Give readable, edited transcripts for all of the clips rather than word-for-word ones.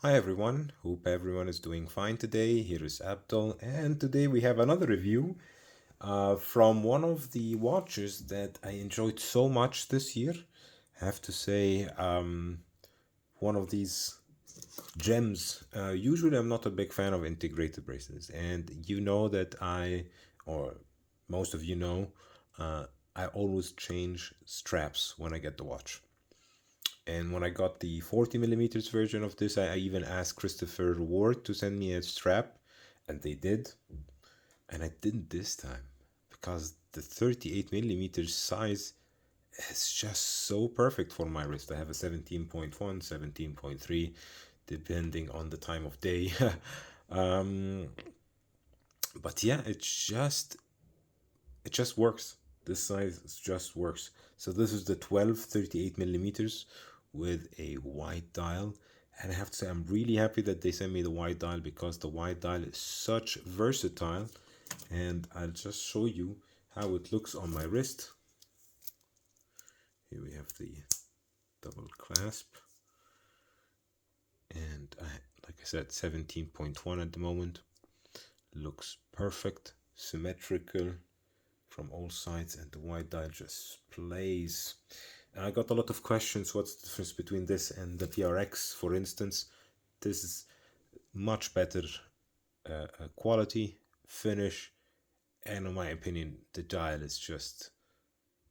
Hi everyone, hope everyone is doing fine today. Here is Abdul, and today we have another review from one of the watches that I enjoyed so much this year. I have to say, one of these gems. Usually, I'm not a big fan of integrated bracelets, and you know that or most of you know, I always change straps when I get the watch. And when I got the 40 millimeters version of this, I even asked Christopher Ward to send me a strap, and they did. And I didn't this time because the 38 millimeters size is just so perfect for my wrist. I have a 17.1, 17.3, depending on the time of day. um, but yeah, it just works. This size just works. So this is the 12 38 millimeters with a white dial. And I have to say, I'm really happy that they sent me the white dial because the white dial is such versatile. And I'll just show you how it looks on my wrist. Here we have the double clasp. And like I said, 17.1 at the moment. Looks perfect, symmetrical from all sides, and the white dial just plays. And I got a lot of questions. What's the difference between this and the PRX, for instance? This is much better quality, finish, and in my opinion, the dial is just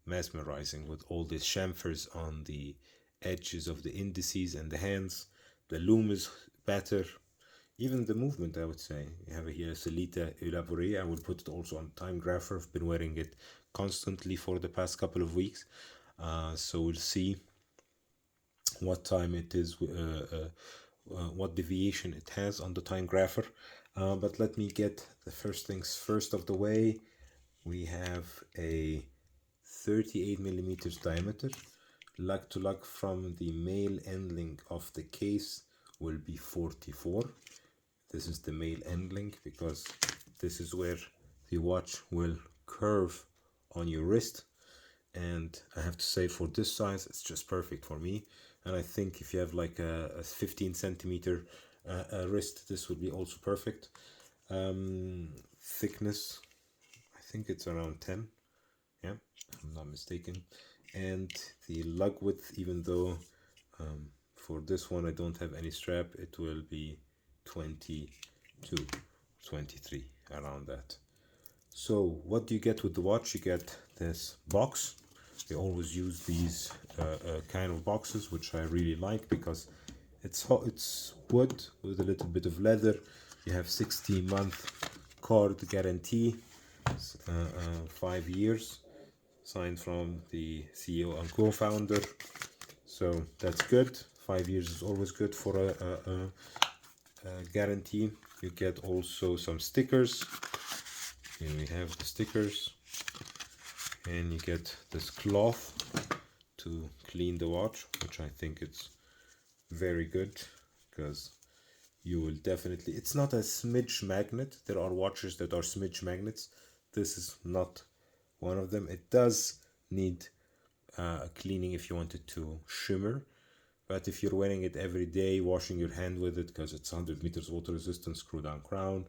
mesmerizing with all these chamfers on the edges of the indices and the hands. The lume is better. Even the movement, I would say. You have here Sellita Elaboré. I will put it also on Timegrapher. I've been wearing it constantly for the past couple of weeks. So we'll see what time it is, what deviation it has on the Timegrapher. But let me get the first things first of the way. We have a 38 millimeters diameter. Lug to lug from the male end link of the case will be 44. This is the male end link because this is where the watch will curve on your wrist. And I have to say, for this size, it's just perfect for me. And I think if you have like a 15 centimeter wrist, this would be also perfect. Thickness, I think it's around 10. Yeah, I'm not mistaken. And the lug width, even though for this one I don't have any strap, it will be 22, 23, around that. So what do you get with the watch? You get this box. They always use these kind of boxes, which I really like because it's wood with a little bit of leather. You have 16-month card guarantee, 5 years, signed from the CEO and co-founder. So that's good. 5 years is always good for a guarantee. You get also some stickers. Here we have the stickers, and you get this cloth to clean the watch, which I think it's very good because you will definitely, it's not a smidge magnet. There are watches that are smidge magnets. This is not one of them. It does need cleaning if you want it to shimmer, but if you're wearing it every day, washing your hand with it because it's 100 meters water resistant, screw down crown,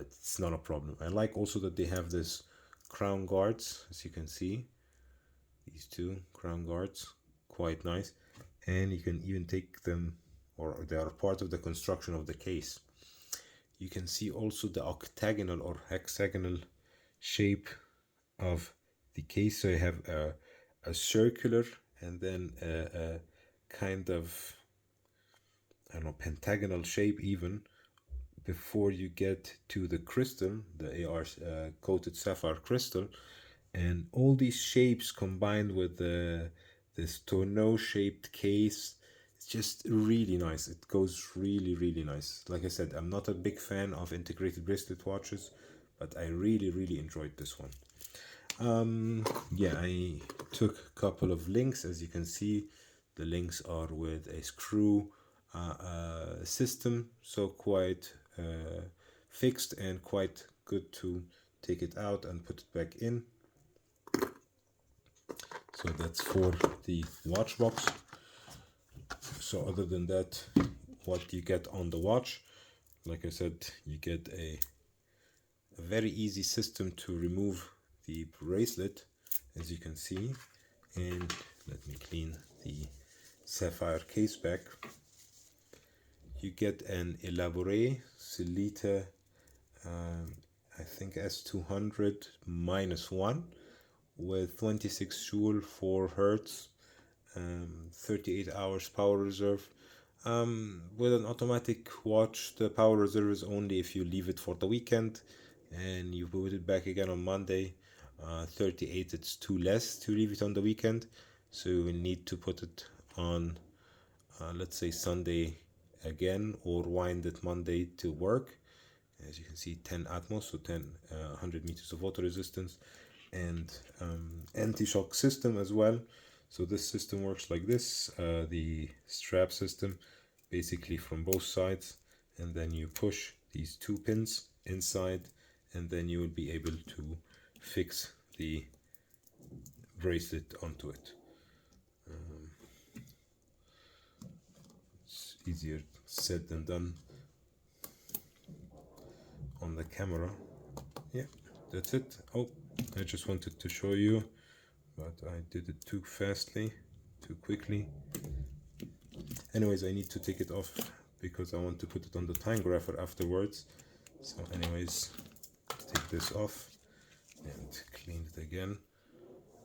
it's not a problem. I like also that they have this crown guards, as you can see, these two crown guards, quite nice. And you can even take them, or they are part of the construction of the case. You can see also the octagonal or hexagonal shape of the case. So you have a circular and then a kind of, I don't know, pentagonal shape even before you get to the crystal, the AR coated sapphire crystal. And all these shapes combined with this tonneau shaped case, it's just really nice. It goes really, really nice. Like I said, I'm not a big fan of integrated bracelet watches, but I really, really enjoyed this one. Yeah, I took a couple of links. As you can see, the links are with a screw system, so quite fixed and quite good to take it out and put it back in. So that's for the watch box. So other than that, what you get on the watch. Like I said, you get a very easy system to remove the bracelet, as you can see. And let me clean the sapphire case back. You get an Elaboré Colimaçoné I think S200-1 with 26 joule, 4 hertz, 38 hours power reserve. With an automatic watch, the power reserve is only if you leave it for the weekend and you put it back again on Monday. 38, it's too less to leave it on the weekend, so you will need to put it on let's say Sunday again, or wind it Monday to work. As you can see, 10 Atmos, so 100 meters of water resistance, and anti-shock system as well. So this system works like this, the strap system, basically from both sides, and then you push these 2 pins inside, and then you will be able to fix the bracelet onto it. It's easier said than done on the camera. Yeah, that's it. Oh, I just wanted to show you, but I did it too quickly. Anyways, I need to take it off because I want to put it on the Timegrapher afterwards. So anyways, take this off and clean it again.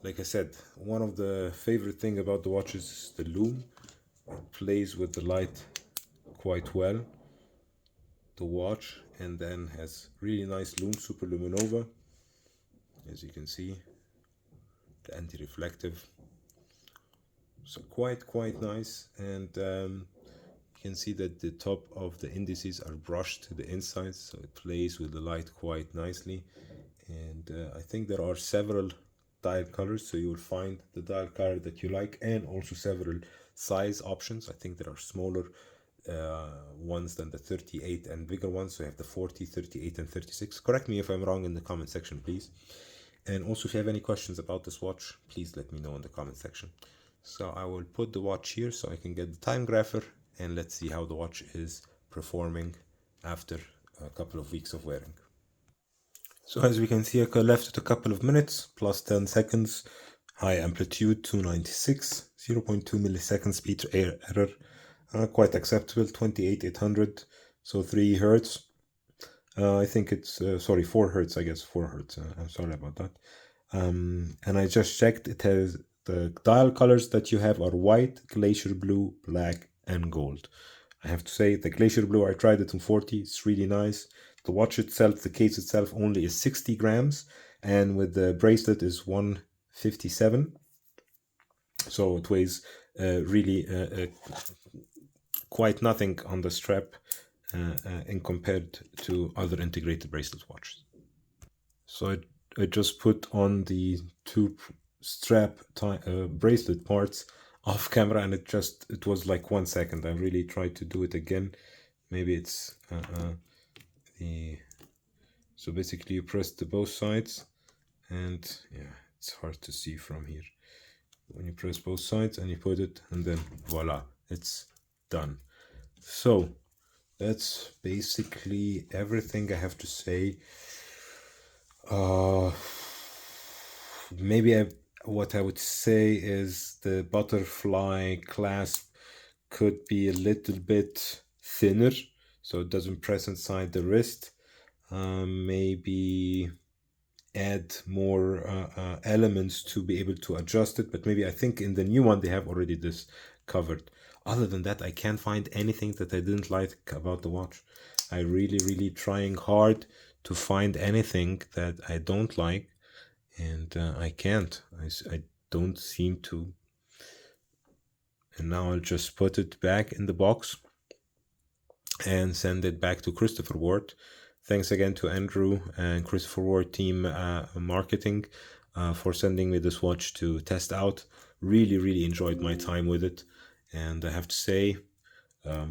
Like I said, one of the favorite thing about the watch is the lume. It plays with the light quite well, the watch, and then has really nice lume, super luminova, as you can see, the anti-reflective, so quite nice. And you can see that the top of the indices are brushed to the inside, so it plays with the light quite nicely. And I think there are several dial colors, so you will find the dial color that you like, and also several size options. I think there are smaller ones than the 38 and bigger ones, so you have the 40, 38 and 36. Correct me if I'm wrong in the comment section, please. And also, if you have any questions about this watch, please let me know in the comment section. So I will put the watch here so I can get the Timegrapher, and let's see how the watch is performing after a couple of weeks of wearing. So as we can see, I left it a couple of minutes, plus 10 seconds, high amplitude 296, 0.2 milliseconds speed error, quite acceptable, 28,800, so 3 hertz. I think it's, 4 hertz, I guess, 4 hertz, I'm sorry about that. And I just checked, it has, the dial colors that you have are white, glacier blue, black, and gold. I have to say, the glacier blue, I tried it in 40, it's really nice. The watch itself, the case itself, only is 60 grams, and with the bracelet is 157. So it weighs really quite nothing on the strap in compared to other integrated bracelet watches. So I just put on the 2 strap bracelet parts off camera, and it was like 1 second. I really tried to do it again. Maybe it's so basically you press the both sides, and yeah, it's hard to see from here. When you press both sides and you put it, and then voila, it's done. So that's basically everything I have to say. What I would say is the butterfly clasp could be a little bit thinner, so it doesn't press inside the wrist. Maybe add more elements to be able to adjust it, but maybe I think in the new one they have already this covered. Other than that, I can't find anything that I didn't like about the watch. I really trying hard to find anything that I don't like, and I can't. I don't seem to. And now I'll just put it back in the box and send it back to Christopher Ward. Thanks again to Andrew and Christopher Ward team marketing for sending me this watch to test out. Really enjoyed my time with it, and I have to say,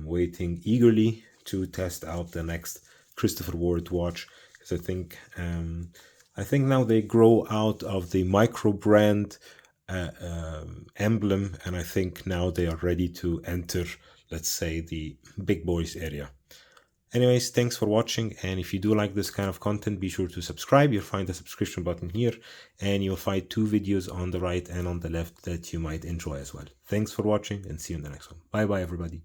waiting eagerly to test out the next Christopher Ward watch, because I think now they grow out of the micro brand emblem, and I think now they are ready to enter let's say, the big boys area. Anyways, thanks for watching, and if you do like this kind of content, be sure to subscribe. You'll find the subscription button here, and you'll find 2 videos on the right and on the left that you might enjoy as well. Thanks for watching, and see you in the next one. Bye bye, everybody.